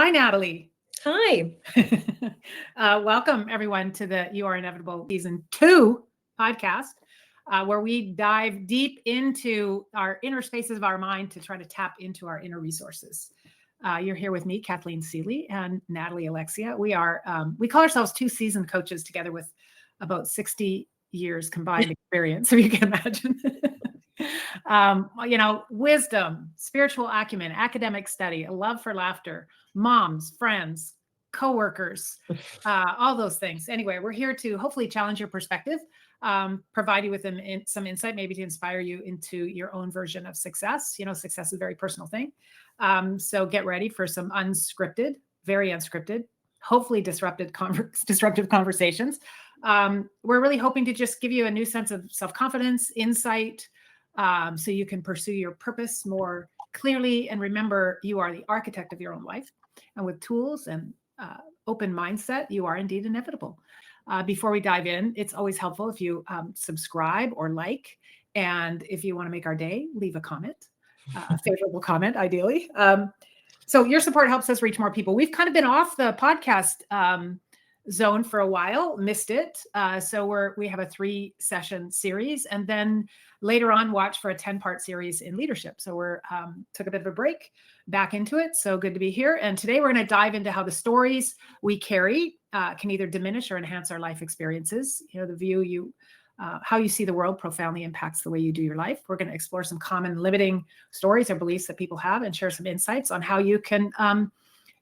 Hi, Natalie. Hi. Welcome, everyone, to the You Are Inevitable Season 2 podcast, where we dive deep into our inner spaces of our mind to try to tap into our inner resources. You're here with me, Kathleen Seeley, and Natalie, Alexia. We call ourselves two seasoned coaches together with about 60 years combined experience, if you can imagine. Wisdom, spiritual acumen, academic study, a love for laughter, moms, friends, coworkers, all those things. Anyway, we're here to hopefully challenge your perspective, provide you with some insight, maybe to inspire you into your own version of success. Success is a very personal thing. So get ready for some unscripted, very unscripted, hopefully disruptive conversations. We're really hoping to just give you a new sense of self-confidence, insight, so you can pursue your purpose more clearly. And remember, you are the architect of your own life. And with tools and open mindset, you are indeed inevitable. Before we dive in, it's always helpful if you subscribe or like. And if you want to make our day, leave a comment, a favorable comment, ideally. So your support helps us reach more people. We've kind of been off the podcast zone for a while, missed it. So we have a 3-session series, and then later on watch for a 10-part series in leadership. So we're took a bit of a break, back into it. So good to be here. And today we're going to dive into how the stories we carry can either diminish or enhance our life experiences. How you see the world profoundly impacts the way you do your life. We're going to explore some common limiting stories or beliefs that people have and share some insights on how you can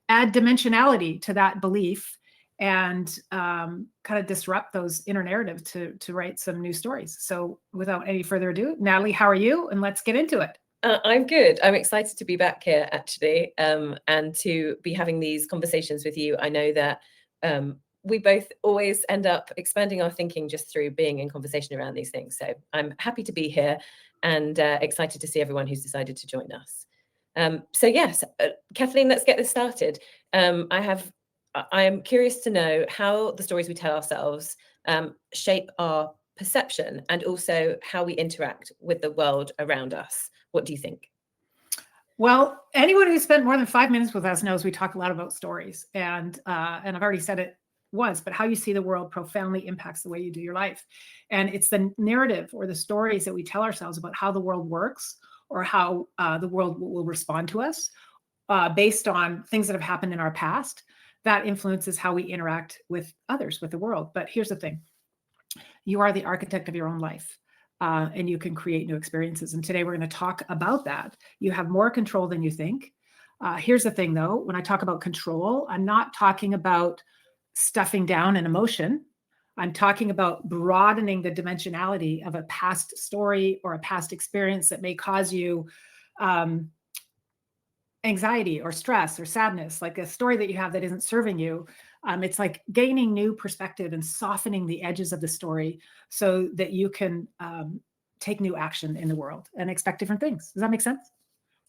add dimensionality to that belief and kind of disrupt those inner narratives to write some new stories. So without any further ado, Natalie, how are you? And let's get into it. I'm good. I'm excited to be back here, actually, and to be having these conversations with you. I know that we both always end up expanding our thinking just through being in conversation around these things. So I'm happy to be here and excited to see everyone who's decided to join us. So yes, Kathleen, let's get this started. I am curious to know how the stories we tell ourselves shape our perception and also how we interact with the world around us. What do you think? Well, anyone who spent more than 5 minutes with us knows we talk a lot about stories, and I've already said it once, but how you see the world profoundly impacts the way you do your life. And it's the narrative or the stories that we tell ourselves about how the world works or how the world will respond to us based on things that have happened in our past that influences how we interact with others, with the world. But here's the thing. You are the architect of your own life. And you can create new experiences. And today we're going to talk about that. You have more control than you think. Here's the thing, though. When I talk about control, I'm not talking about stuffing down an emotion. I'm talking about broadening the dimensionality of a past story or a past experience that may cause you anxiety or stress or sadness, like a story that you have that isn't serving you. It's like gaining new perspective and softening the edges of the story so that you can take new action in the world and expect different things. Does that make sense?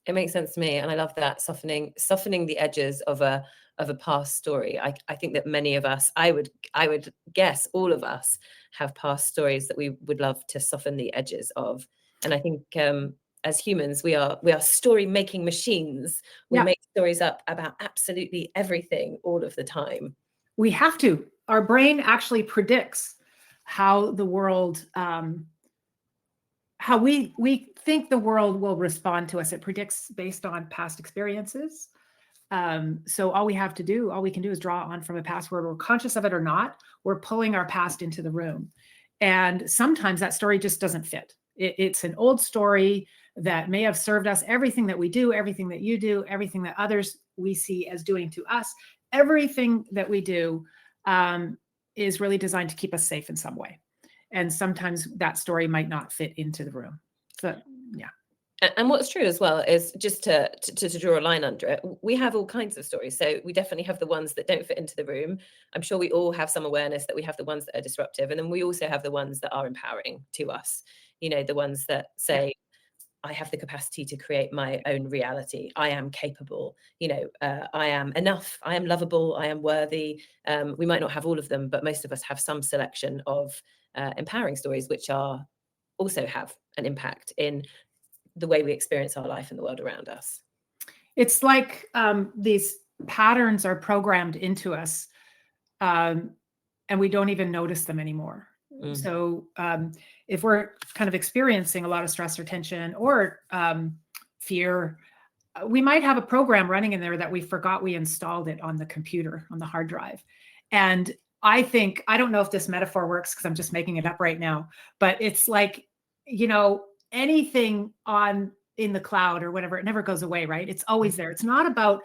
It makes sense to me, and I love that softening the edges of a past story. I think that many of us, I would guess all of us, have past stories that we would love to soften the edges of. And I think as humans, we are story making machines. We make stories up about absolutely everything all of the time. We have to. Our brain actually predicts how the world, how we think the world will respond to us. It predicts based on past experiences. So all we can do is draw on from a past, whether we're conscious of it or not. We're pulling our past into the room. And sometimes that story just doesn't fit. It's an old story that may have served us. Everything that we do, everything that you do, everything that others we see as doing to us, everything that we do is really designed to keep us safe in some way. And sometimes that story might not fit into the room. So, yeah. And what's true as well is, just to draw a line under it, we have all kinds of stories. So we definitely have the ones that don't fit into the room. I'm sure we all have some awareness that we have the ones that are disruptive. And then we also have the ones that are empowering to us. The ones that say, I have the capacity to create my own reality. I am capable. I am enough. I am lovable. I am worthy. We might not have all of them, but most of us have some selection of empowering stories, which also have an impact in the way we experience our life and the world around us. It's like these patterns are programmed into us, and we don't even notice them anymore. So if we're kind of experiencing a lot of stress or tension or fear, we might have a program running in there that we forgot we installed it on the computer, on the hard drive. And I don't know if this metaphor works because I'm just making it up right now, but it's like, anything in the cloud or whatever, it never goes away, right? It's always there. It's not about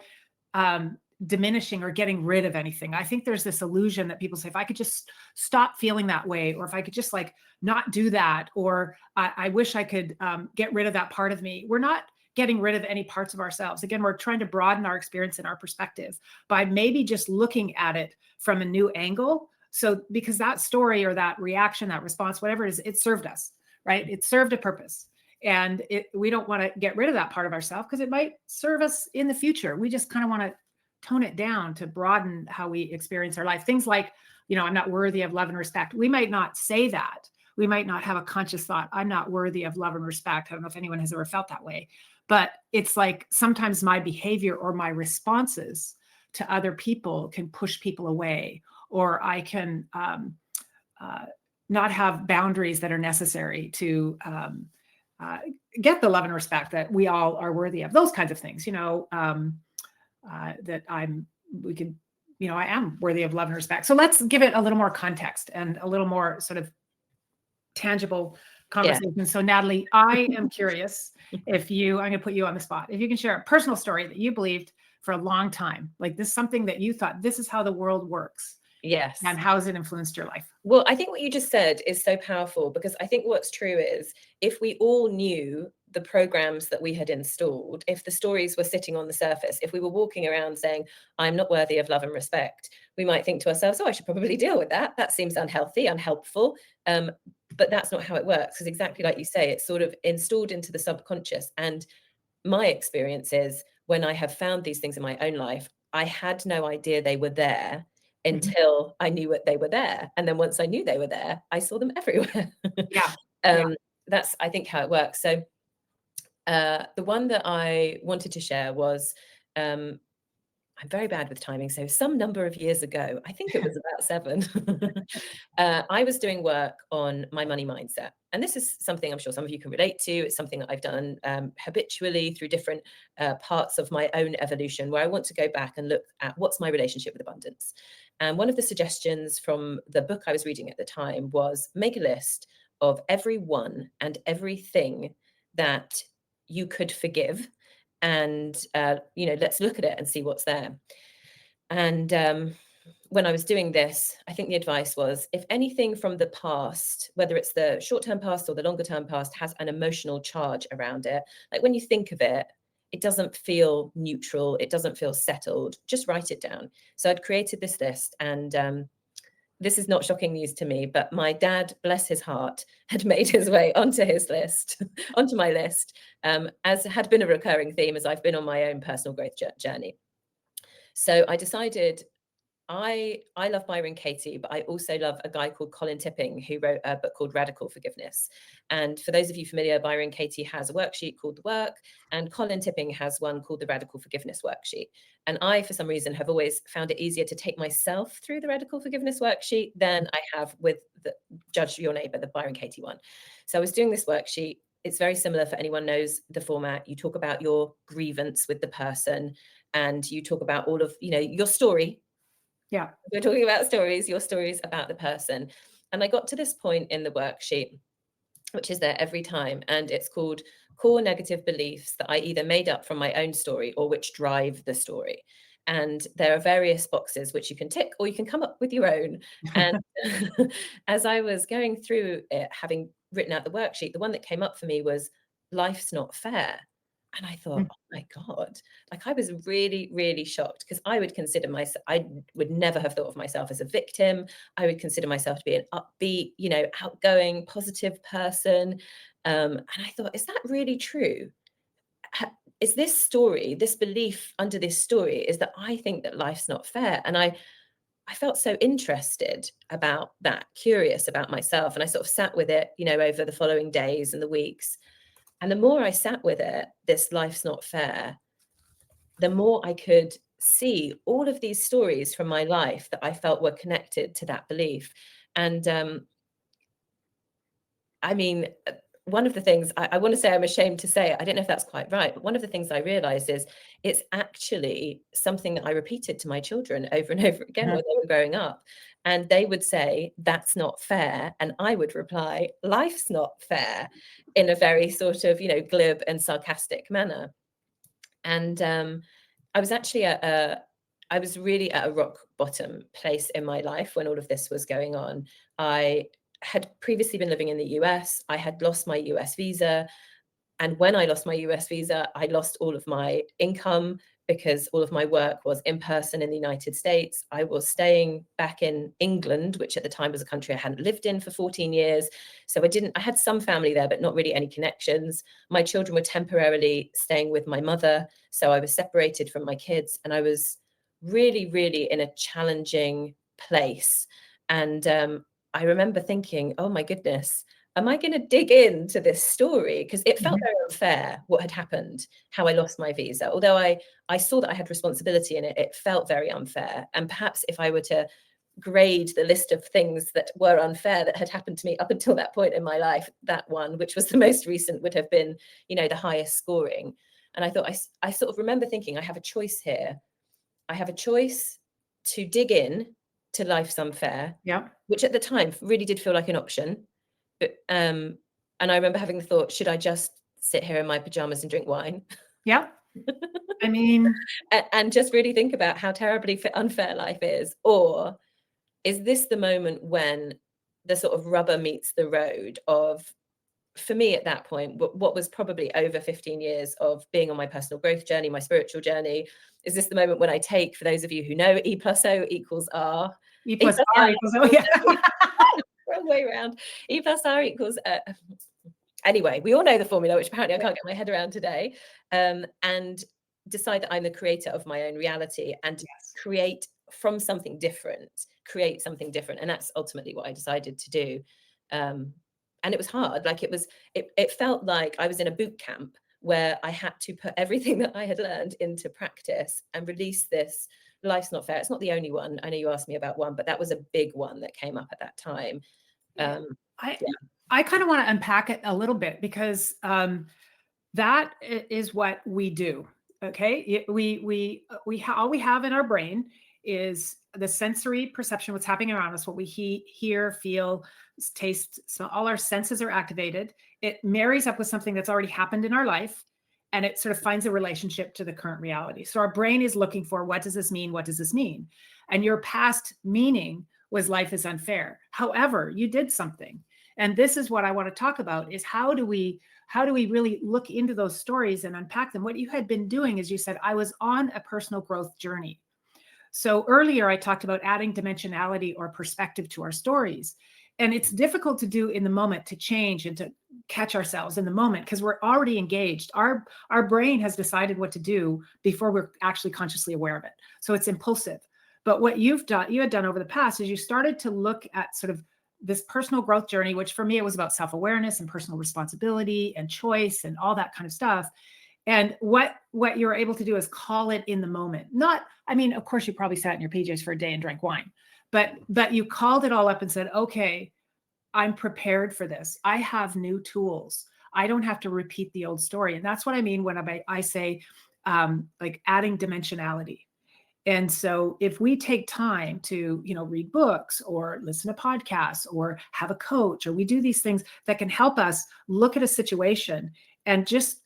diminishing or getting rid of anything. I think there's this illusion that people say, if I could just stop feeling that way, or if I could just like not do that, or I wish I could get rid of that part of me. We're not getting rid of any parts of ourselves. Again, we're trying to broaden our experience and our perspective by maybe just looking at it from a new angle. So because that story or that reaction, that response, whatever it is, it served us, right? It served a purpose. And we don't want to get rid of that part of ourselves because it might serve us in the future. We just kind of want to tone it down to broaden how we experience our life. Things like, I'm not worthy of love and respect. We might not say that. We might not have a conscious thought, I'm not worthy of love and respect. I don't know if anyone has ever felt that way, but it's like sometimes my behavior or my responses to other people can push people away, or I can not have boundaries that are necessary to get the love and respect that we all are worthy of. Those kinds of things, that I am worthy of love and respect. So let's give it a little more context and a little more sort of tangible conversation. Yeah. So Natalie, I am curious I'm going to put you on the spot. If you can share a personal story that you believed for a long time, like this, something that you thought, this is how the world works. Yes. And how has it influenced your life? Well, I think what you just said is so powerful, because I think what's true is if we all knew the programs that we had installed, if the stories were sitting on the surface, if we were walking around saying, I'm not worthy of love and respect, we might think to ourselves, I should probably deal with that. That seems unhealthy, unhelpful. But that's not how it works, because exactly like you say, it's sort of installed into the subconscious. And my experience is when I have found these things in my own life, I had no idea they were there until I knew they were there. And then once I knew they were there, I saw them everywhere. That's, I think, how it works. So the one that I wanted to share was, I'm very bad with timing. So some number of years ago, I think it was about 7, I was doing work on my money mindset. And this is something I'm sure some of you can relate to. It's something that I've done habitually through different parts of my own evolution, where I want to go back and look at what's my relationship with abundance. And one of the suggestions from the book I was reading at the time was make a list of everyone and everything that you could forgive. And, let's look at it and see what's there. And when I was doing this, I think the advice was, if anything from the past, whether it's the short-term past or the longer-term past, has an emotional charge around it, like when you think of it, it doesn't feel neutral, it doesn't feel settled, just write it down. So I'd created this list, and this is not shocking news to me, but my dad, bless his heart, had made his way onto his list, onto my list, as had been a recurring theme as I've been on my own personal growth journey. So I decided, I love Byron Katie, but I also love a guy called Colin Tipping, who wrote a book called Radical Forgiveness. And for those of you familiar, Byron Katie has a worksheet called The Work, and Colin Tipping has one called the Radical Forgiveness Worksheet. And I, for some reason, have always found it easier to take myself through the Radical Forgiveness Worksheet than I have with the Judge Your Neighbor, the Byron Katie one. So I was doing this worksheet. It's very similar, for anyone knows the format. You talk about your grievance with the person, and you talk about all of, your story. Yeah. We're talking about stories, your stories about the person. And I got to this point in the worksheet, which is there every time. And it's called core negative beliefs that I either made up from my own story or which drive the story. And there are various boxes which you can tick, or you can come up with your own. And as I was going through it, having written out the worksheet, the one that came up for me was, life's not fair. And I thought, oh my God, like I was really, really shocked, because I would never have thought of myself as a victim. I would consider myself to be an upbeat, outgoing, positive person. And I thought, is that really true? Is this story, this belief under this story, is that I think that life's not fair? And I felt so interested about that, curious about myself. And I sort of sat with it, over the following days and the weeks. And the more I sat with it, this life's not fair, the more I could see all of these stories from my life that I felt were connected to that belief. And I mean, one of the things I want to say, I'm ashamed to say, I don't know if that's quite right, but one of the things I realized is it's actually something that I repeated to my children over and over again when they were growing up. And they would say, that's not fair. And I would reply, life's not fair, in a very sort of, glib and sarcastic manner. And I was actually I was really at a rock bottom place in my life when all of this was going on. I had previously been living in the US. I had lost my US visa. And when I lost my US visa, I lost all of my income because all of my work was in person in the United States. I was staying back in England, which at the time was a country I hadn't lived in for 14 years. So I had some family there, but not really any connections. My children were temporarily staying with my mother. So I was separated from my kids, and I was really, really in a challenging place. And I remember thinking, oh my goodness, am I going to dig into this story? Because it felt very unfair what had happened, how I lost my visa. Although I saw that I had responsibility in it, it felt very unfair. And perhaps if I were to grade the list of things that were unfair that had happened to me up until that point in my life, that one, which was the most recent, would have been, the highest scoring. And I thought, I sort of remember thinking, I have a choice here. I have a choice to dig in to life's unfair, which at the time really did feel like an option. And I remember having the thought, should I just sit here in my pajamas and drink wine? Yeah. I mean, and just really think about how terribly unfair life is. Or is this the moment when the sort of rubber meets the road of, for me at that point, what was probably over 15 years of being on my personal growth journey, my spiritual journey? Is this the moment when I take, for those of you who know, E plus O equals R? E plus R equals O, yeah. Wrong way around. E plus R equals anyway, we all know the formula, which apparently I can't get my head around today, and decide that I'm the creator of my own reality and create from something different, and that's ultimately what I decided to do. And it was hard. Like it felt like I was in a boot camp where I had to put everything that I had learned into practice and release this. Life's not fair. It's not the only one. I know you asked me about one, but that was a big one that came up at that time. I kind of want to unpack it a little bit, because that is what we do. Okay. All we have in our brain is the sensory perception, what's happening around us, what we hear, feel, taste, smell. All our senses are activated. It marries up with something that's already happened in our life, and it sort of finds a relationship to the current reality. So our brain is looking for, what does this mean? What does this mean? And your past meaning was life is unfair. However, you did something. And this is what I want to talk about, is how do we really look into those stories and unpack them? What you had been doing is, you said, I was on a personal growth journey. So earlier I talked about adding dimensionality or perspective to our stories. And it's difficult to do in the moment, to change and to catch ourselves in the moment, because we're already engaged. Our brain has decided what to do before we're actually consciously aware of it. So it's impulsive. But what you had done over the past is you started to look at sort of this personal growth journey, which for me, it was about self-awareness and personal responsibility and choice and all that kind of stuff. And what you're able to do is call it in the moment. Of course, you probably sat in your PJs for a day and drank wine, but you called it all up and said, okay, I'm prepared for this. I have new tools. I don't have to repeat the old story. And that's what I mean when I say like adding dimensionality. And so if we take time to, read books or listen to podcasts or have a coach, or we do these things that can help us look at a situation and just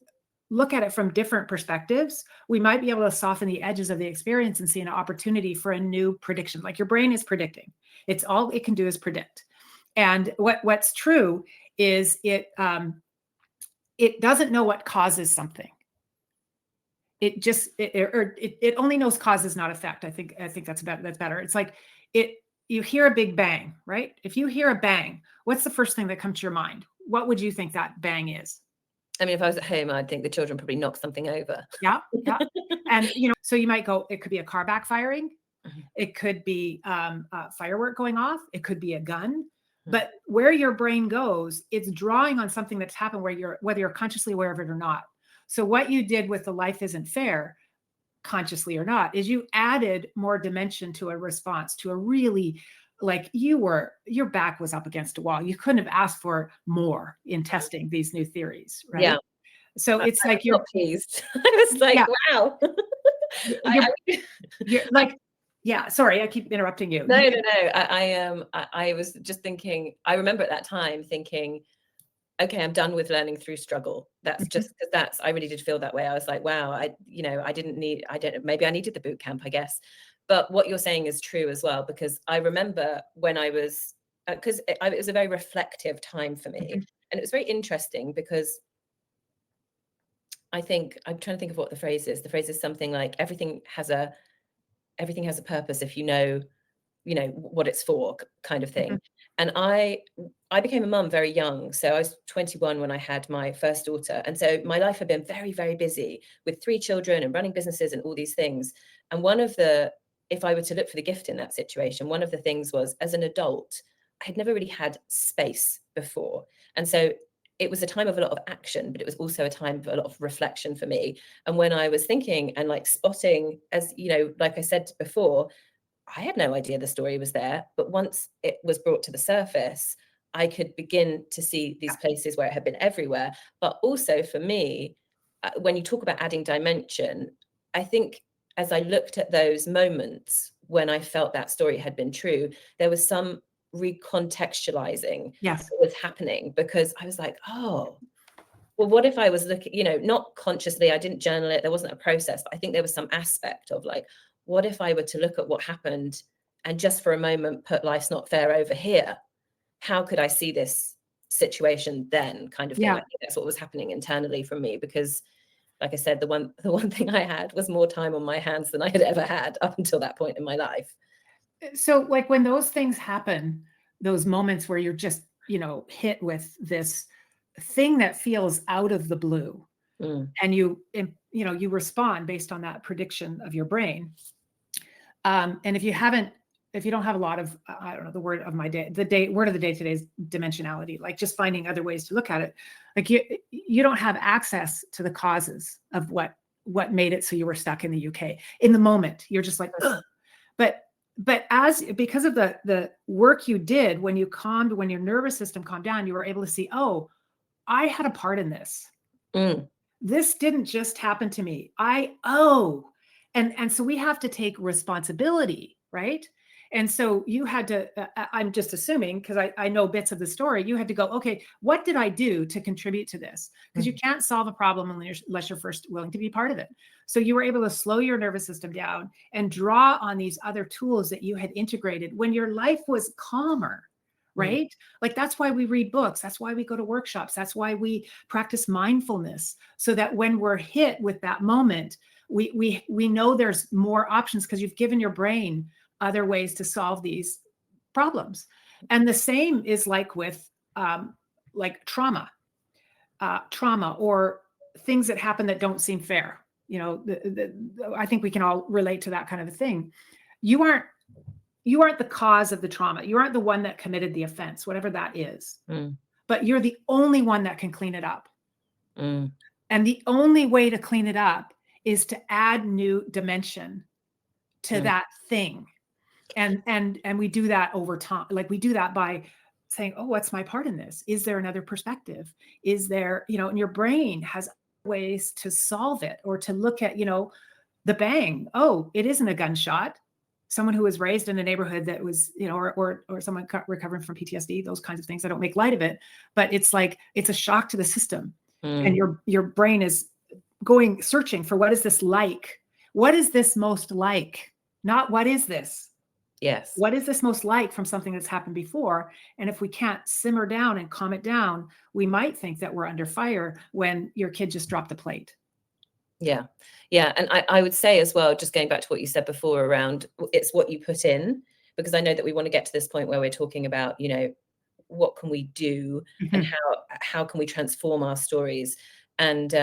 look at it from different perspectives, we might be able to soften the edges of the experience and see an opportunity for a new prediction. Like your brain is predicting. It's all it can do is predict. And what's true is it doesn't know what causes something. It only knows causes, not effect. I think that's better. It's like you hear a big bang, right? If you hear a bang, what's the first thing that comes to your mind? What would you think that bang is? I mean, if I was at home, I'd think the children probably knocked something over. Yeah. And, so you might go, it could be a car backfiring. Mm-hmm. It could be a firework going off. It could be a gun. Mm-hmm. But where your brain goes, it's drawing on something that's happened whether you're consciously aware of it or not. So what you did with the life isn't fair, consciously or not, is you added more dimension to a response, to a really, like, your back was up against a wall. You couldn't have asked for more in testing these new theories, right? Yeah. So it's like you're pleased. I was like, wow. You're like, yeah, sorry, I keep interrupting you. No. I was just thinking, I remember at that time thinking, okay, I'm done with learning through struggle. That's just because I really did feel that way. I was like, wow, maybe I needed the boot camp, I guess. But what you're saying is true as well, because I remember when I was, because it was a very reflective time for me. And it was very interesting because I think, I'm trying to think of what the phrase is. The phrase is something like, everything has a purpose if you know what it's for, kind of thing. And I became a mum very young. So I was 21 when I had my first daughter. And so my life had been very, very busy with 3 children and running businesses and all these things. And if I were to look for the gift in that situation, one of the things was, as an adult, I had never really had space before. And so it was a time of a lot of action, but it was also a time of a lot of reflection for me. And when I was thinking and like spotting, as like I said before, I had no idea the story was there, but once it was brought to the surface, I could begin to see these places where it had been everywhere. But also for me, when you talk about adding dimension, I think as I looked at those moments when I felt that story had been true, there was some recontextualizing that was happening, because I was like, oh, well, what if I was looking, not consciously, I didn't journal it, there wasn't a process, but I think there was some aspect of like, what if I were to look at what happened and just for a moment put life's not fair over here? How could I see this situation then, kind of thing? I think that's what was happening internally from me, because like I said, the one thing I had was more time on my hands than I had ever had up until that point in my life. So like when those things happen, those moments where you're just, hit with this thing that feels out of the blue, and you respond based on that prediction of your brain. And if you don't have a lot of, I don't know, the word of the day today is dimensionality, like just finding other ways to look at it. Like you don't have access to the causes of what made it so you were stuck in the UK in the moment. You're just like, ugh. But because of the work you did, when your nervous system calmed down, you were able to see, oh, I had a part in this. This didn't just happen to me. And so we have to take responsibility, right? And so you had to, I'm just assuming, because I know bits of the story, you had to go, okay, what did I do to contribute to this? Because you can't solve a problem unless you're first willing to be part of it. So you were able to slow your nervous system down and draw on these other tools that you had integrated when your life was calmer, right? Like that's why we read books. That's why we go to workshops. That's why we practice mindfulness, so that when we're hit with that moment, we know there's more options, because you've given your brain other ways to solve these problems. And the same is like with like trauma or things that happen that don't seem fair. I think we can all relate to that kind of a thing. You aren't the cause of the trauma. You aren't the one that committed the offense, whatever that is. But you're the only one that can clean it up. And the only way to clean it up is to add new dimension to that thing. And we do that over time. Like we do that by saying, oh, what's my part in this? Is there another perspective? Is there, and your brain has ways to solve it, or to look at, the bang. Oh, it isn't a gunshot. Someone who was raised in a neighborhood that was, or someone recovering from PTSD, those kinds of things. I don't make light of it, but it's like, it's a shock to the system. And your brain is searching for, what is this like? What is this most like? Not what is this? Yes. What is this most like from something that's happened before? And if we can't simmer down and calm it down, we might think that we're under fire when your kid just dropped the plate. Yeah. And I would say as well, just going back to what you said before around, it's what you put in, because I know that we want to get to this point where we're talking about, what can we do and how can we transform our stories? And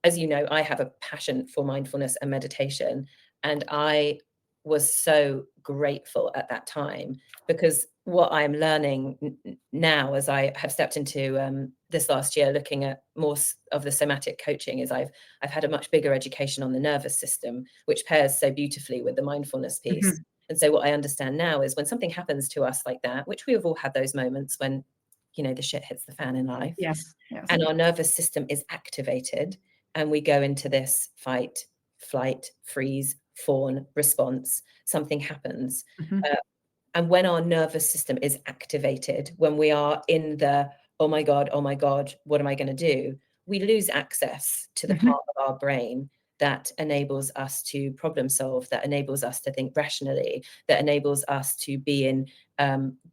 as you know, I have a passion for mindfulness and meditation. And I was so grateful at that time, because what I'm learning now, as I have stepped into this last year, looking at more of the somatic coaching, is I've had a much bigger education on the nervous system, which pairs so beautifully with the mindfulness piece. Mm-hmm. And so what I understand now is when something happens to us like that, which we have all had those moments when, you know, the shit hits the fan in life, Yes, yes. and our nervous system is activated, and we go into this fight, flight, freeze, fawn response. Something happens. Mm-hmm. And when our nervous system is activated, when we are in the, oh my God, what am I going to do? We lose access to the Mm-hmm. part of our brain that enables us to problem solve, that enables us to think rationally, that enables us to be in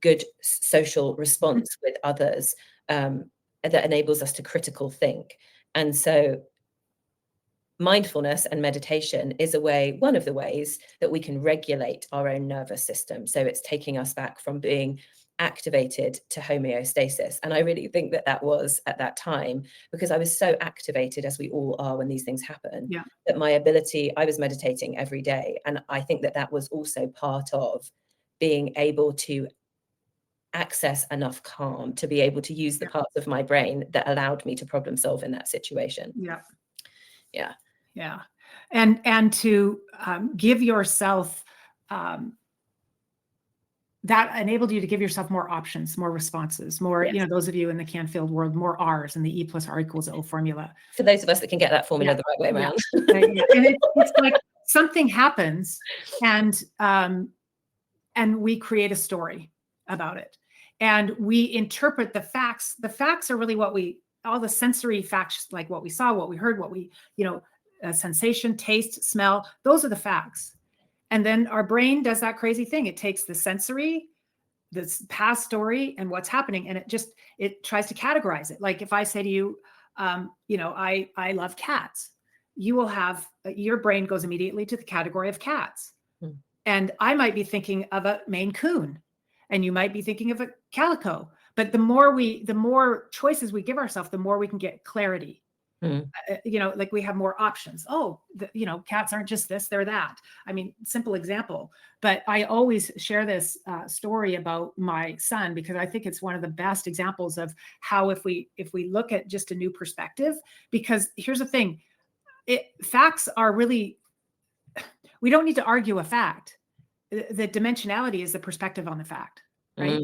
good social response with others, that enables us to critical think. And so mindfulness and meditation is one of the ways that we can regulate our own nervous system. So it's taking us back from being activated to homeostasis. And I really think that was at that time, because I was so activated, as we all are when these things happen, that I was meditating every day. And I think that was also part of being able to access enough calm to be able to use the parts of my brain that allowed me to problem solve in that situation. Yeah. And to give yourself, that enabled you to give yourself more options, more responses, more, you know, those of you in the Canfield world, more R's in the E + R = O formula. For those of us that can get that formula the right way around. And it's like something happens and we create a story about it. And we interpret the facts. The facts are really all the sensory facts, like what we saw, what we heard, what we, sensation, taste, smell, those are the facts. And then our brain does that crazy thing. It takes the sensory, this past story, and what's happening, and it tries to categorize it. Like if I say to you, I love cats, you will have, your brain goes immediately to the category of cats. And I might be thinking of a Maine Coon, and you might be thinking of a calico. But the more choices we give ourselves, the more we can get clarity. Like we have more options. Cats aren't just this, they're that. I mean, simple example. But I always share this story about my son, because I think it's one of the best examples of how if we look at just a new perspective, because here's the thing, facts are really, we don't need to argue a fact. The dimensionality is the perspective on the fact, right?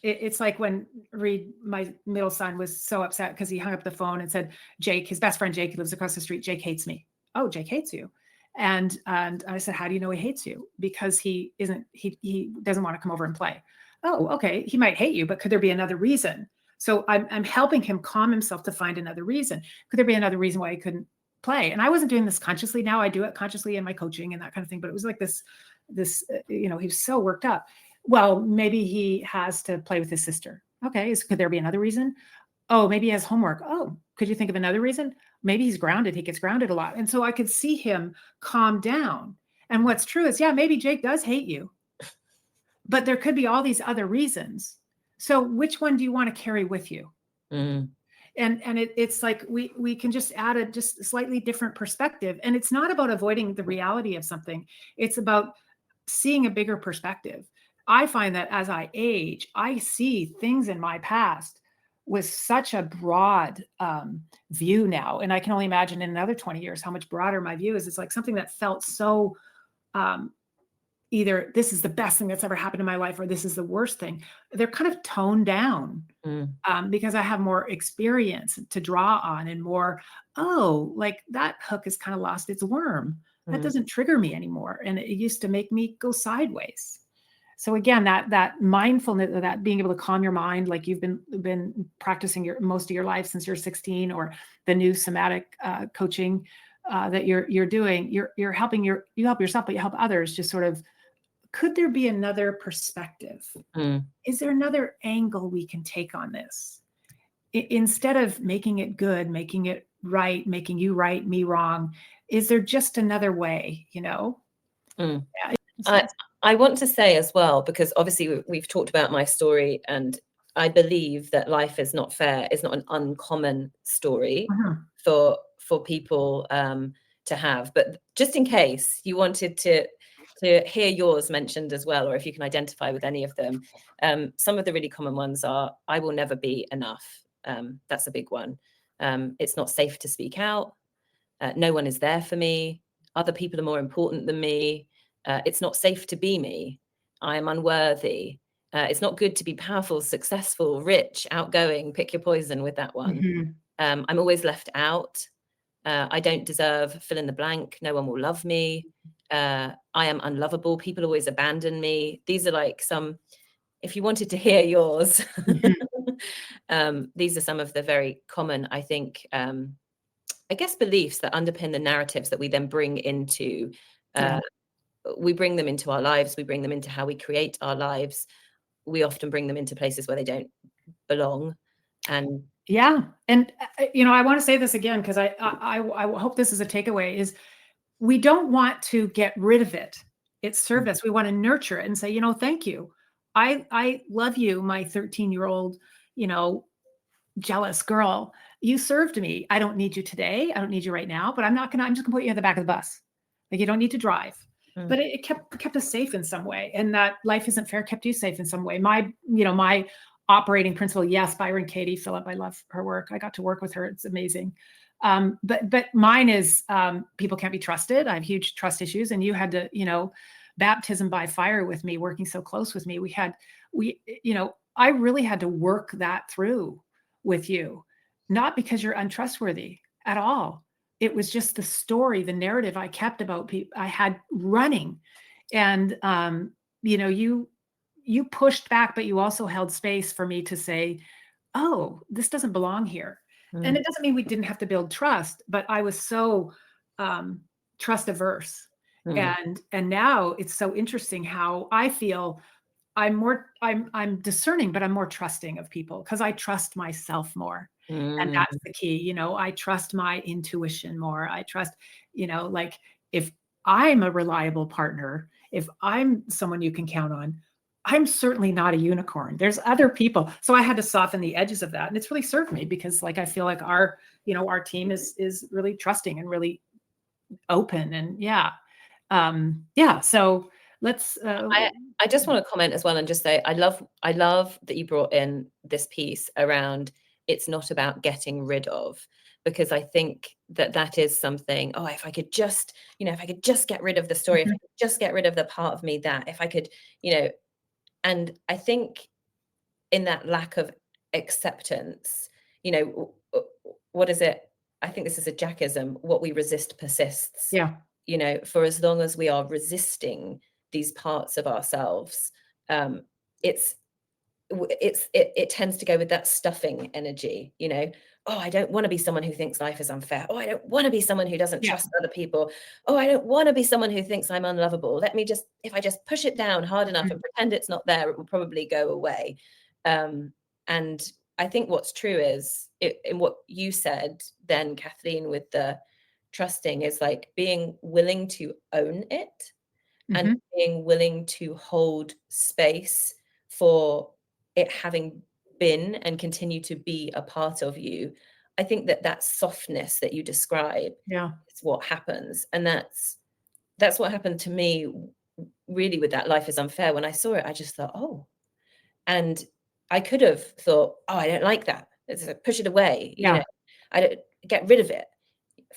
It's like when Reed, my middle son, was so upset because he hung up the phone and said, Jake, his best friend Jake, who lives across the street, Jake hates me. Oh, Jake hates you. And I said, how do you know he hates you? Because he doesn't want to come over and play. Oh, okay. He might hate you, but could there be another reason? So I'm helping him calm himself to find another reason. Could there be another reason why he couldn't play? And I wasn't doing this consciously. Now I do it consciously in my coaching and that kind of thing. But it was like this, he was so worked up. Well, maybe he has to play with his sister. Okay. Could there be another reason? Oh, maybe he has homework. Oh, could you think of another reason? Maybe he's grounded. He gets grounded a lot. And so I could see him calm down. And what's true is, maybe Jake does hate you, but there could be all these other reasons. So which one do you want to carry with you? And it's like, we can just add a slightly different perspective. And it's not about avoiding the reality of something. It's about seeing a bigger perspective. I find that as I age, I see things in my past with such a broad view now. And I can only imagine in another 20 years how much broader my view is. It's like something that felt so either this is the best thing that's ever happened in my life or this is the worst thing. They're kind of toned down because I have more experience to draw on and more, like that hook has kind of lost its worm. That doesn't trigger me anymore. And it used to make me go sideways. So again, that mindfulness, that being able to calm your mind, like you've been practicing most of your life since you're 16, or the new somatic coaching that you're doing, you help yourself, but you help others. Just sort of, could there be another perspective? Is there another angle we can take on this? Instead of making it good, making it right, making you right, me wrong, is there just another way? I want to say as well, because obviously we've talked about my story, and I believe that life is not fair, is not an uncommon story for people to have. But just in case you wanted to to hear yours mentioned as well, or if you can identify with any of them. Some of the really common ones are, I will never be enough. That's a big one. It's not safe to speak out. No one is there for me. Other people are more important than me. It's not safe to be me. I am unworthy. It's not good to be powerful, successful, rich, outgoing. Pick your poison with that one. Mm-hmm. I'm always left out. I don't deserve fill in the blank. No one will love me. I am unlovable. People always abandon me. These are like some, if you wanted to hear yours, Mm-hmm. these are some of the very common, I think, I guess, beliefs that underpin the narratives that we then bring into, we bring them into our lives. We bring them into how we create our lives. We often bring them into places where they don't belong. And yeah. And, I want to say this again, because I hope this is a takeaway, is we don't want to get rid of it. It's served us. We want to nurture it and say, thank you. I love you, my 13-year-old, jealous girl. You served me. I don't need you today. I don't need you right now, but I'm just gonna put you at the back of the bus. Like, you don't need to drive. But it kept us safe in some way. And that life isn't fair kept you safe in some way. My operating principle, yes, Byron Katie Phillip, I love her work. I got to work with her. It's amazing. But mine is, people can't be trusted. I have huge trust issues. And you had to, baptism by fire with me, working so close with me. I really had to work that through with you, not because you're untrustworthy at all. It was just the story, the narrative I kept about people I had running. And, you pushed back, but you also held space for me to say, oh, this doesn't belong here. And it doesn't mean we didn't have to build trust, but I was so trust averse. And now it's so interesting how I feel I'm discerning, but I'm more trusting of people because I trust myself more. And that's the key. I trust my intuition more. I trust, like, if I'm a reliable partner, if I'm someone you can count on, I'm certainly not a unicorn. There's other people. So I had to soften the edges of that. And it's really served me because, like, I feel like our team is really trusting and really open. And so let's I just want to comment as well and just say I love that you brought in this piece around it's not about getting rid of, because I think that is something, if I could just get rid of the story, if I could just get rid of the part of me that, if I could, and I think in that lack of acceptance, what is it? I think this is a Jackism. What we resist persists. Yeah. For as long as we are resisting these parts of ourselves, it tends to go with that stuffing energy. I don't want to be someone who thinks life is unfair. I don't want to be someone who doesn't trust other people. I don't want to be someone who thinks I'm unlovable. If I just push it down hard enough and pretend it's not there, it will probably go away. And I think what's true is in what you said then, Kathleen, with the trusting, is like being willing to own it and being willing to hold space for it having been and continue to be a part of you. I think that softness that you describe is what happens. And that's what happened to me really with that Life is Unfair. When I saw it, I just thought, and I could have thought, I don't like that. It's like, push it away. I don't get rid of it,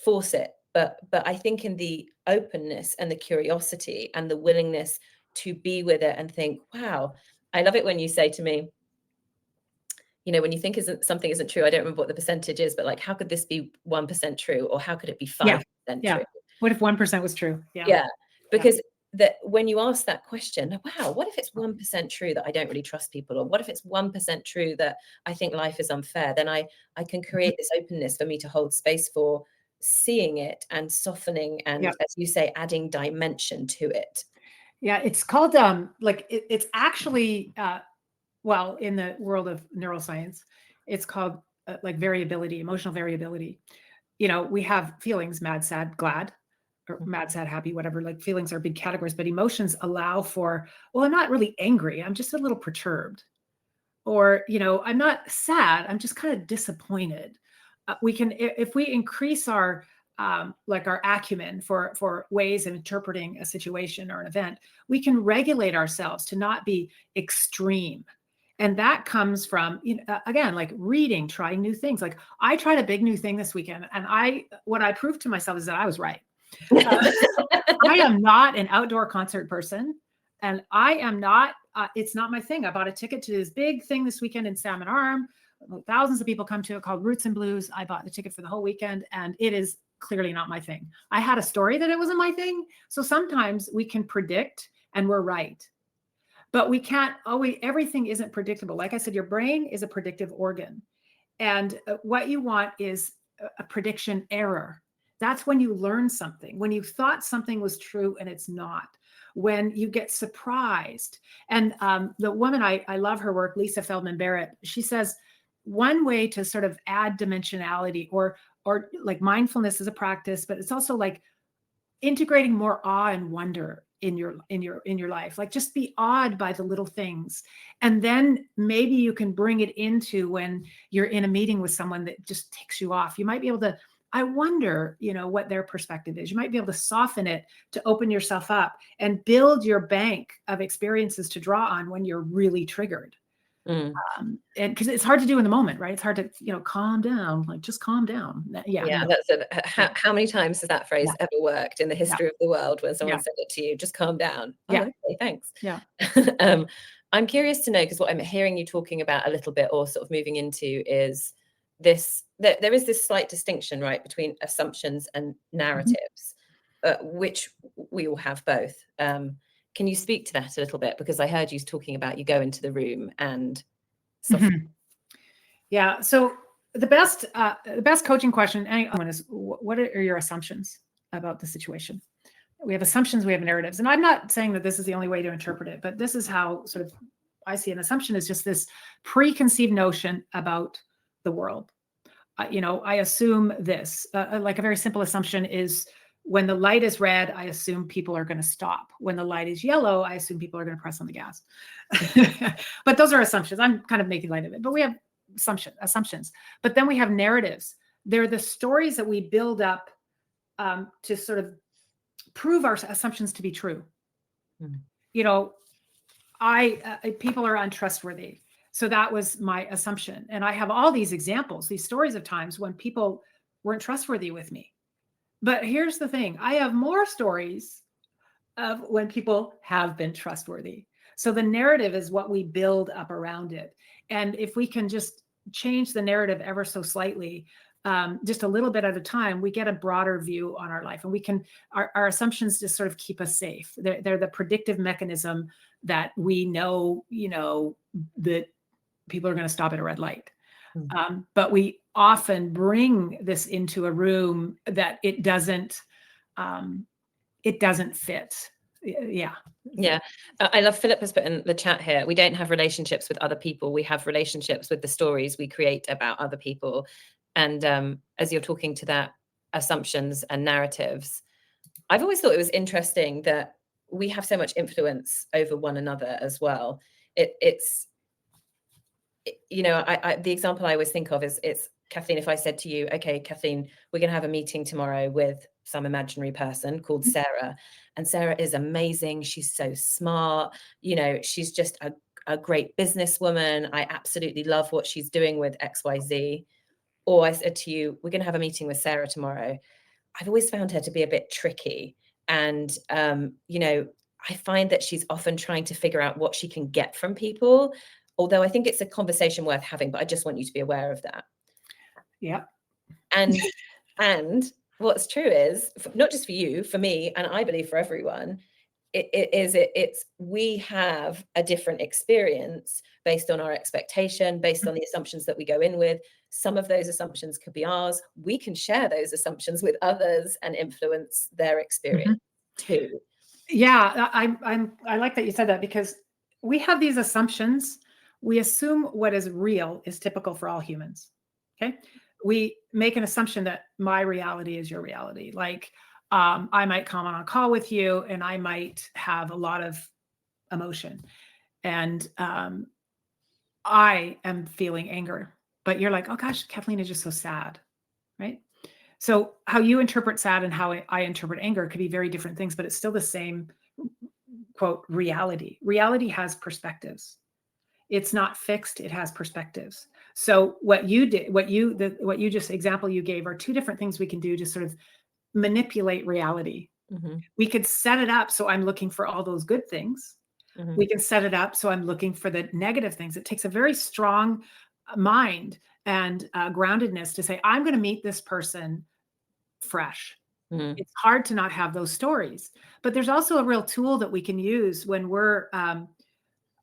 force it. But I think in the openness and the curiosity and the willingness to be with it and think, wow, I love it when you say to me, when you think something isn't true, I don't remember what the percentage is, but like, how could this be 1% true? Or how could it be 5% true? What if 1% was true? Because that when you ask that question, wow, what if it's 1% true that I don't really trust people? Or what if it's 1% true that I think life is unfair? Then I can create this openness for me to hold space for seeing it and softening and, as you say, adding dimension to it. Yeah, it's called it's actually well, in the world of neuroscience, it's called variability, emotional variability. We have feelings: mad, sad, glad, or mad, sad, happy, whatever. Like, feelings are big categories, but emotions allow for, well, I'm not really angry, I'm just a little perturbed. Or, I'm not sad, I'm just kind of disappointed. We can, if we increase our like our acumen for ways of interpreting a situation or an event, we can regulate ourselves to not be extreme. And that comes from, again, like reading, trying new things. Like I tried a big new thing this weekend, and what I proved to myself is that I was right. I am not an outdoor concert person, and I am not, it's not my thing. I bought a ticket to this big thing this weekend in Salmon Arm. Thousands of people come to it, called Roots and Blues. I bought the ticket for the whole weekend, and it is clearly not my thing. I had a story that it wasn't my thing. So sometimes we can predict and we're right. But we can't always, everything isn't predictable. Like I said, your brain is a predictive organ. And what you want is a prediction error. That's when you learn something, when you thought something was true and it's not, when you get surprised. And the woman, I love her work, Lisa Feldman Barrett, she says, one way to sort of add dimensionality or like mindfulness is a practice, but it's also like integrating more awe and wonder in your life. Like just be awed by the little things. And then maybe you can bring it into when you're in a meeting with someone that just ticks you off. You might be able to, I wonder, what their perspective is. You might be able to soften it to open yourself up and build your bank of experiences to draw on when you're really triggered. And because it's hard to do in the moment, right? It's hard to, calm down, like just calm down. Yeah, that's how many times has that phrase ever worked in the history of the world when someone said it to you, just calm down? Okay, thanks. Yeah. I'm curious to know, because what I'm hearing you talking about a little bit or sort of moving into is this, there is this slight distinction, right, between assumptions and narratives, which we all have both. Can you speak to that a little bit? Because I heard you talking about you go into the room and Yeah. So the best coaching question anyone is, what are your assumptions about the situation? We have assumptions, we have narratives. And I'm not saying that this is the only way to interpret it, but this is how sort of I see an assumption is just this preconceived notion about the world. I assume this, like a very simple assumption is, when the light is red, I assume people are going to stop. When the light is yellow, I assume people are going to press on the gas. But those are assumptions. I'm kind of making light of it. But we have assumptions. But then we have narratives. They're the stories that we build up to sort of prove our assumptions to be true. People are untrustworthy. So that was my assumption. And I have all these examples, these stories of times when people weren't trustworthy with me. But here's the thing. I have more stories of when people have been trustworthy. So the narrative is what we build up around it. And if we can just change the narrative ever so slightly, just a little bit at a time, we get a broader view on our life. And we can, our assumptions just sort of keep us safe. They're the predictive mechanism that we know, that people are going to stop at a red light. But we often bring this into a room that it doesn't fit. Yeah. I love Philip has put in the chat here, we don't have relationships with other people. We have relationships with the stories we create about other people. And as you're talking to that assumptions and narratives, I've always thought it was interesting that we have so much influence over one another as well. The example I always think of is, it's Kathleen, if I said to you, okay, Kathleen, we're going to have a meeting tomorrow with some imaginary person called Sarah. And Sarah is amazing. She's so smart. She's just a great businesswoman. I absolutely love what she's doing with XYZ. Or I said to you, we're going to have a meeting with Sarah tomorrow. I've always found her to be a bit tricky. And, I find that she's often trying to figure out what she can get from people. Although I think it's a conversation worth having, but I just want you to be aware of that. Yeah. And what's true is, not just for you, for me, and I believe for everyone, we have a different experience based on our expectation, based on the assumptions that we go in with. Some of those assumptions could be ours. We can share those assumptions with others and influence their experience too. Yeah, I like that you said that, because we have these assumptions. We assume what is real is typical for all humans. Okay. We make an assumption that my reality is your reality. Like, I might come on a call with you and I might have a lot of emotion, and I am feeling anger, but you're like, oh gosh, Kathleen is just so sad. Right. So how you interpret sad and how I interpret anger could be very different things, but it's still the same, quote, reality. Reality has perspectives. It's not fixed. It has perspectives. So what you did, what you just example you gave are two different things we can do to sort of manipulate reality. Mm-hmm. We could set it up so I'm looking for all those good things. Mm-hmm. We can set it up so I'm looking for the negative things. It takes a very strong mind and groundedness to say, I'm going to meet this person fresh. Mm-hmm. It's hard to not have those stories. But there's also a real tool that we can use when we're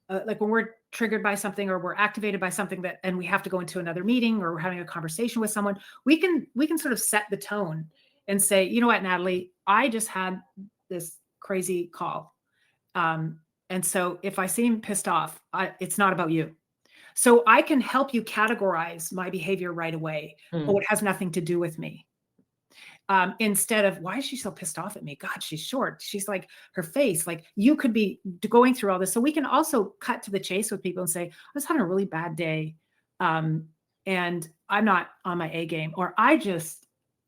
like when we're triggered by something or we're activated by something that, and we have to go into another meeting or we're having a conversation with someone, we can sort of set the tone and say, you know what, Natalie, I just had this crazy call. And so if I seem pissed off, it's not about you. So I can help you categorize my behavior right away. Oh, it has nothing to do with me. Instead of, why is she so pissed off at me? God, she's short. She's like, her face, like you could be going through all this. So we can also cut to the chase with people and say, I was having a really bad day. And I'm not on my A game, or I just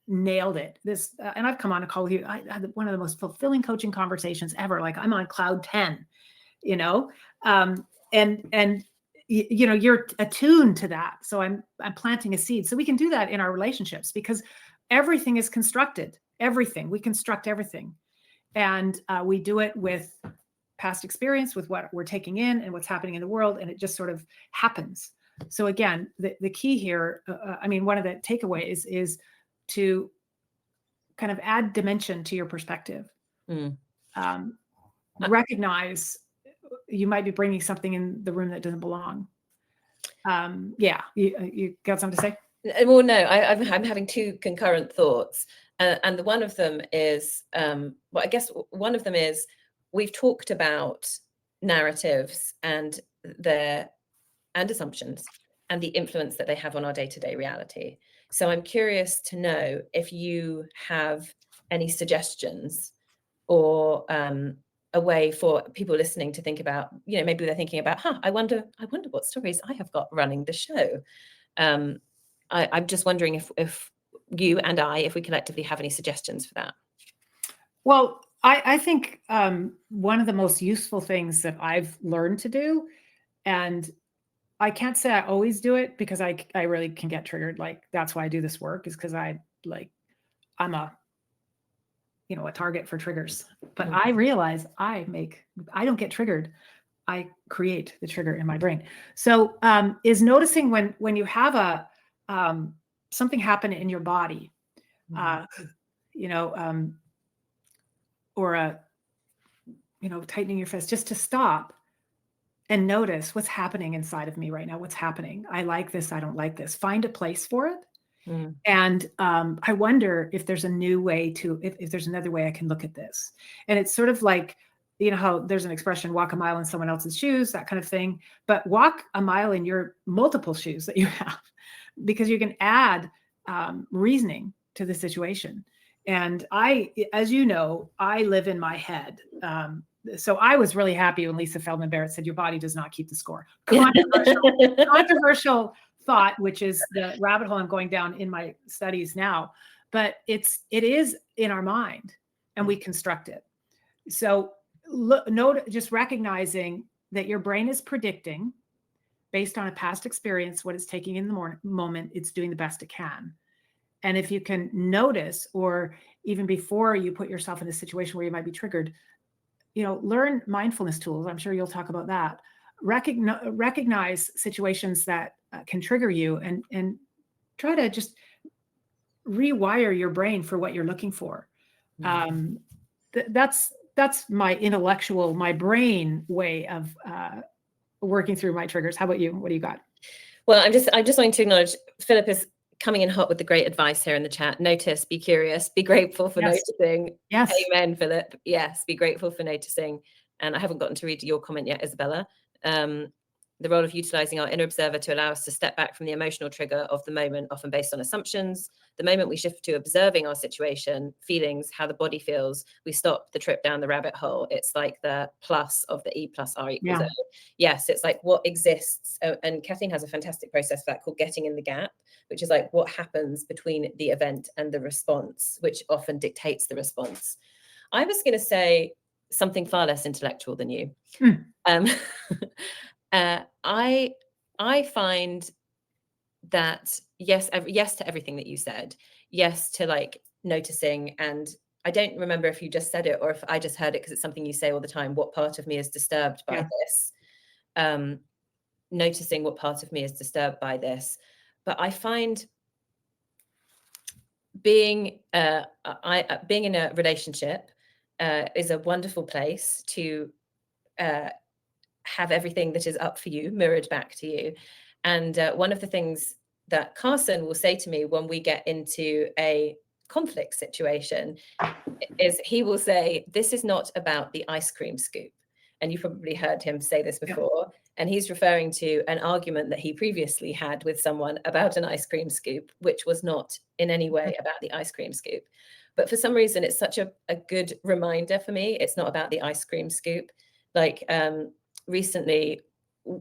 nailed it. And I've come on a call with you. I had one of the most fulfilling coaching conversations ever. Like I'm on cloud 10, you know? And you know, you're attuned to that. So I'm planting a seed. So we can do that in our relationships because everything is constructed. Everything. We construct everything. And we do it with past experience, with what we're taking in and what's happening in the world. And it just sort of happens. So again, the key here, I mean, one of the takeaways is to kind of add dimension to your perspective. Recognize you might be bringing something in the room that doesn't belong. Yeah, you got something to say? Well, no, I'm having two concurrent thoughts. And one of them is, well, I guess one of them is we've talked about narratives and assumptions and the influence that they have on our day-to-day reality. So I'm curious to know if you have any suggestions or a way for people listening to think about, you know, maybe they're thinking about, I wonder what stories I have got running the show. I'm just wondering if you and if we collectively have any suggestions for that. Well, I think one of the most useful things that I've learned to do, and I can't say I always do it because I really can get triggered. Like that's why I do this work, is because I'm a target for triggers. But I realize I don't get triggered. I create the trigger in my brain. So is noticing when you have a something happen in your body, or tightening your fist, just to stop and notice what's happening inside of me right now. What's happening? I like this. I don't like this. Find a place for it. And I wonder if there's a new way if there's another way I can look at this. And it's sort of like, you know, how there's an expression, walk a mile in someone else's shoes, that kind of thing, but walk a mile in your multiple shoes that you have, because you can add reasoning to the situation. And as you know, I live in my head. So I was really happy when Lisa Feldman Barrett said, your body does not keep the score. Controversial thought, which is the rabbit hole I'm going down in my studies now, but it is in our mind and we construct it. So just recognizing that your brain is predicting based on a past experience, what it's taking in the moment, it's doing the best it can. And if you can notice, or even before you put yourself in a situation where you might be triggered, learn mindfulness tools. I'm sure you'll talk about that. Recognize situations that can trigger you and try to just rewire your brain for what you're looking for. That's my brain way of working through my triggers. How about you? What do you got? Well, I'm just wanting to acknowledge Philip is coming in hot with the great advice here in the chat. Notice, be curious, be grateful for noticing. Yes. Amen, Philip. Yes, be grateful for noticing. And I haven't gotten to read your comment yet, Isabella. the role of utilizing our inner observer to allow us to step back from the emotional trigger of the moment, often based on assumptions. The moment we shift to observing our situation, feelings, how the body feels, we stop the trip down the rabbit hole. It's like the plus of the E plus R equals O. Yes, it's like what exists. And Kathleen has a fantastic process for that called getting in the gap, which is like what happens between the event and the response, which often dictates the response. I was going to say something far less intellectual than you. I find that yes to everything that you said, yes to like noticing, and I don't remember if you just said it or if I just heard it because it's something you say all the time. What part of me is disturbed by this? Noticing what part of me is disturbed by this. But I find being in a relationship is a wonderful place to have everything that is up for you mirrored back to you. And one of the things that Carson will say to me when we get into a conflict situation is he will say, this is not about the ice cream scoop. And you probably heard him say this before. And he's referring to an argument that he previously had with someone about an ice cream scoop, which was not in any way about the ice cream scoop. But for some reason, it's such a good reminder for me. It's not about the ice cream scoop. Like recently,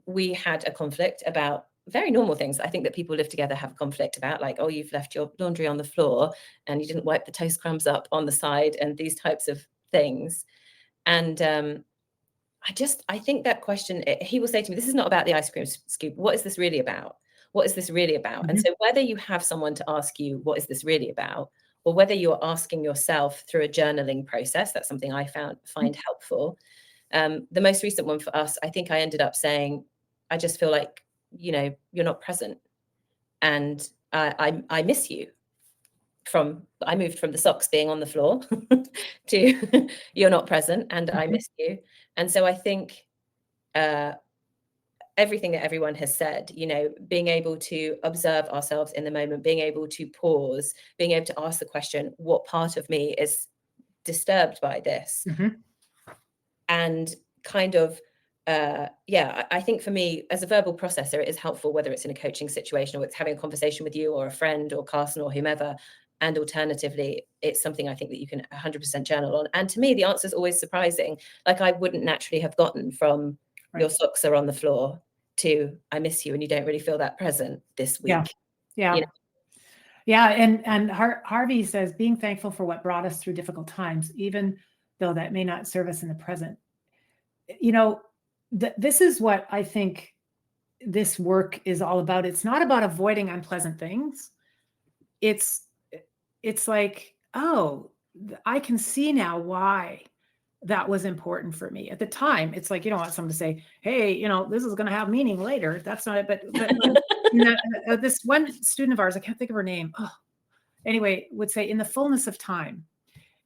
we had a conflict about very normal things. I think that people live together have conflict about, like, oh, you've left your laundry on the floor and you didn't wipe the toast crumbs up on the side and these types of things. And I think that question, he will say to me, this is not about the ice cream scoop. What is this really about? What is this really about? Mm-hmm. And so whether you have someone to ask you, what is this really about? Or whether you're asking yourself through a journaling process, that's something I find helpful. The most recent one for us, I think I ended up saying, I just feel like, you're not present. And I miss you. I moved from the socks being on the floor to you're not present and I miss you. And so I think everything that everyone has said, being able to observe ourselves in the moment, being able to pause, being able to ask the question, what part of me is disturbed by this? Mm-hmm. And kind of, I think for me as a verbal processor, it is helpful, whether it's in a coaching situation or it's having a conversation with you or a friend or Carson or whomever. And alternatively, it's something I think that you can 100% journal on. And to me, the answer is always surprising. Like I wouldn't naturally have gotten from your socks are on the floor to I miss you and you don't really feel that present this week. Yeah. Yeah. And Harvey says, being thankful for what brought us through difficult times, even though that may not serve us in the present. This is what I think this work is all about. It's not about avoiding unpleasant things. It's like, oh, I can see now why that was important for me at the time. It's like, you don't want someone to say, hey, this is going to have meaning later. That's not it. But this one student of ours, I can't think of her name. Anyway, would say in the fullness of time,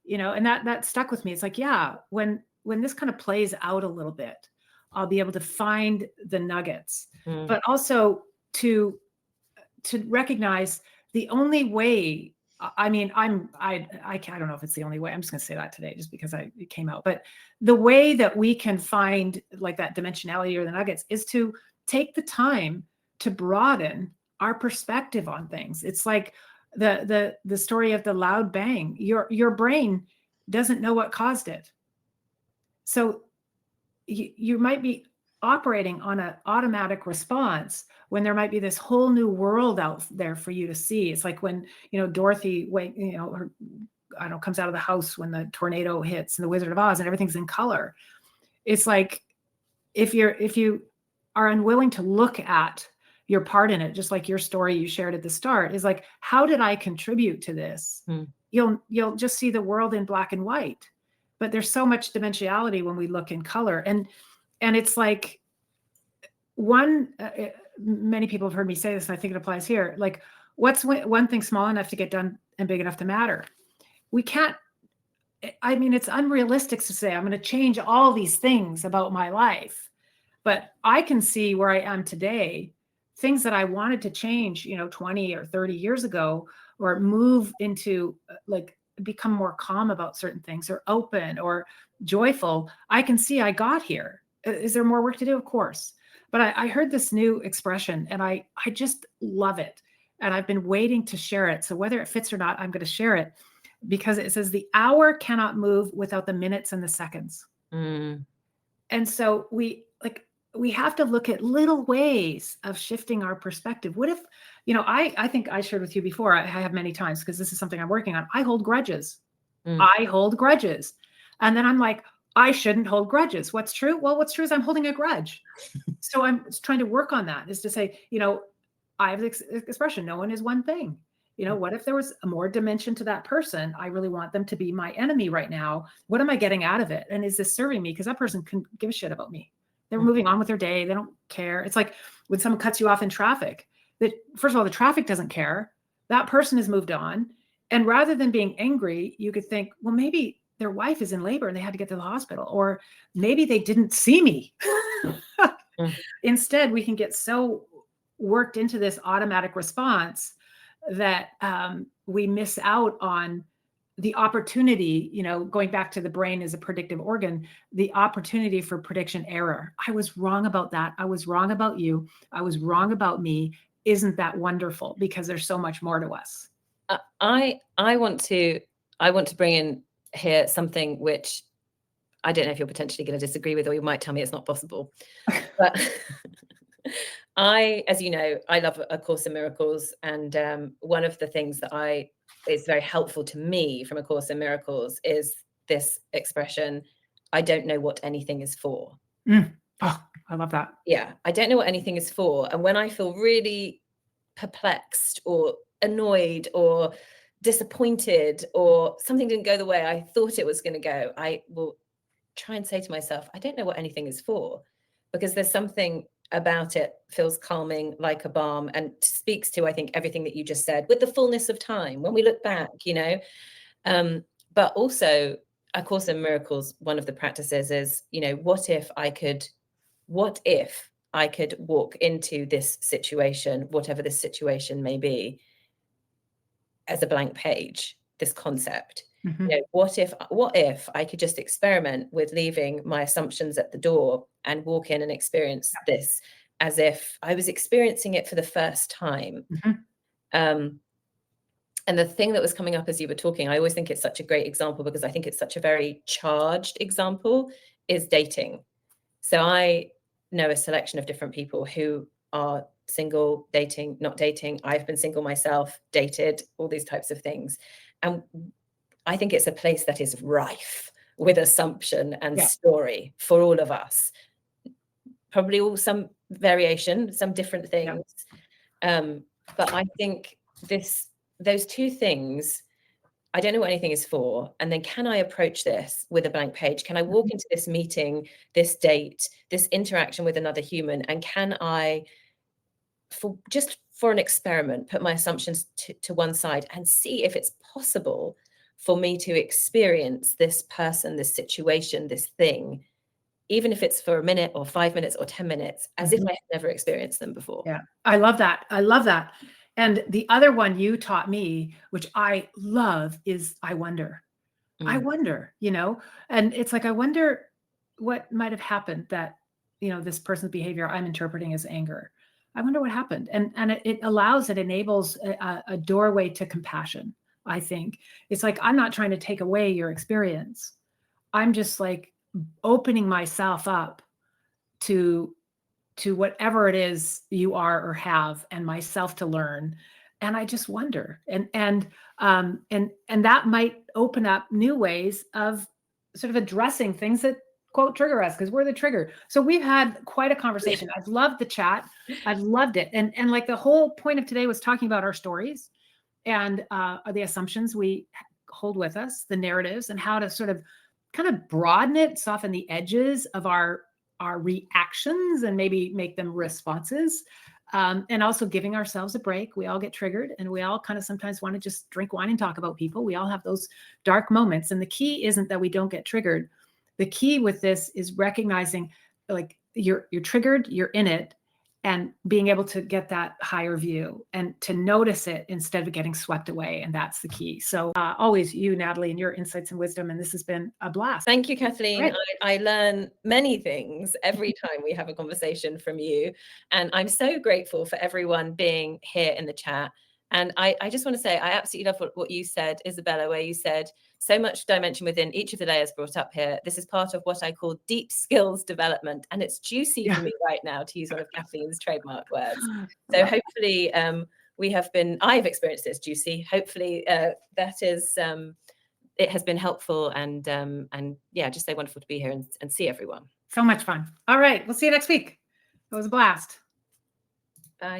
and that stuck with me. It's like, yeah, when this kind of plays out a little bit, I'll be able to find the nuggets, but also to recognize the only way. I mean, I don't know if it's the only way. I'm just going to say that today, just because it came out. But the way that we can find like that dimensionality or the nuggets is to take the time to broaden our perspective on things. It's like the story of the loud bang. Your brain doesn't know what caused it, so you might be operating on an automatic response when there might be this whole new world out there for you to see. It's like when, Dorothy, comes out of the house when the tornado hits and the Wizard of Oz and everything's in color. It's like, if you are unwilling to look at your part in it, just like your story you shared at the start, is like, how did I contribute to this? You'll just see the world in black and white, but there's so much dimensionality when we look in color. And it's like many people have heard me say this, and I think it applies here. Like, what's one thing small enough to get done and big enough to matter? We can't, it's unrealistic to say, I'm going to change all these things about my life, but I can see where I am today, things that I wanted to change, 20 or 30 years ago, or move into like become more calm about certain things or open or joyful. I can see I got here. Is there more work to do? Of course. But I heard this new expression and I just love it. And I've been waiting to share it. So whether it fits or not, I'm going to share it because it says the hour cannot move without the minutes and the seconds. Mm. And so we have to look at little ways of shifting our perspective. What if, I think I shared with you before, I have many times because this is something I'm working on. I hold grudges. I hold grudges. And then I'm like, I shouldn't hold grudges. What's true? Well, what's true is I'm holding a grudge. So I'm trying to work on that, is to say, I have this expression, no one is one thing. What if there was a more dimension to that person? I really want them to be my enemy right now. What am I getting out of it? And is this serving me? Because that person couldn't give a shit about me. They're moving on with their day. They don't care. It's like when someone cuts you off in traffic, that first of all, the traffic doesn't care. That person has moved on. And rather than being angry, you could think, well, maybe their wife is in labor and they had to get to the hospital, or maybe they didn't see me. Instead, we can get so worked into this automatic response that we miss out on the opportunity, going back to the brain as a predictive organ, the opportunity for prediction error. I was wrong about that. I was wrong about you. I was wrong about me. Isn't that wonderful? Because there's so much more to us. I want to bring in here something which I don't know if you're potentially going to disagree with, or you might tell me it's not possible. But as you know, I love A Course in Miracles. And one of the things that is very helpful to me from A Course in Miracles is this expression, I don't know what anything is for. Oh, I love that. Yeah, I don't know what anything is for. And when I feel really perplexed or annoyed or disappointed or something didn't go the way I thought it was going to go, I will try and say to myself, I don't know what anything is for, because there's something about it feels calming, like a balm, and speaks to, I think, everything that you just said with the fullness of time when we look back, but also A Course in Miracles, one of the practices is, what if I could walk into this situation, whatever this situation may be, as a blank page, this concept. What if I could just experiment with leaving my assumptions at the door and walk in and experience this as if I was experiencing it for the first time. And the thing that was coming up as you were talking, I always think it's such a great example because I think it's such a very charged example, is dating. So I know a selection of different people who are single, dating, not dating. I've been single myself, dated, all these types of things. And I think it's a place that is rife with assumption and story for all of us. Probably all some variation, some different things. But I think those two things, I don't know what anything is for. And then can I approach this with a blank page? Can I walk into this meeting, this date, this interaction with another human? And can I, for an experiment, put my assumptions to one side and see if it's possible for me to experience this person, this situation, this thing, even if it's for a minute or 5 minutes or 10 minutes, as if I had never experienced them before. Yeah, I love that. I love that. And the other one you taught me, which I love, is I wonder. I wonder, and it's like, I wonder what might have happened that, this person's behavior I'm interpreting as anger. I wonder what happened. And it enables a doorway to compassion. I think it's like, I'm not trying to take away your experience. I'm just like opening myself up to whatever it is you are or have, and myself to learn. And I just wonder, and that might open up new ways of sort of addressing things that quote trigger us, because we're the trigger. So we've had quite a conversation. I've loved the chat. I've loved it. And like the whole point of today was talking about our stories and the assumptions we hold with us, the narratives, and how to sort of kind of broaden it, soften the edges of our reactions and maybe make them responses. And also giving ourselves a break. We all get triggered, and we all kind of sometimes want to just drink wine and talk about people. We all have those dark moments. And the key isn't that we don't get triggered. The key with this is recognizing, like, you're triggered, you're in it, and being able to get that higher view and to notice it instead of getting swept away. And that's the key. So always you, Natalie, and your insights and wisdom. And this has been a blast. Thank you, Kathleen. Right. I learn many things every time we have a conversation from you. And I'm so grateful for everyone being here in the chat. And I just want to say, I absolutely love what you said, Isabella, where you said so much dimension within each of the layers brought up here. This is part of what I call deep skills development. And it's juicy for me right now, to use one of Kathleen's trademark words. So hopefully I've experienced it as juicy. Hopefully that is, it has been helpful, and yeah, just so wonderful to be here and see everyone. So much fun. All right. We'll see you next week. It was a blast. Bye.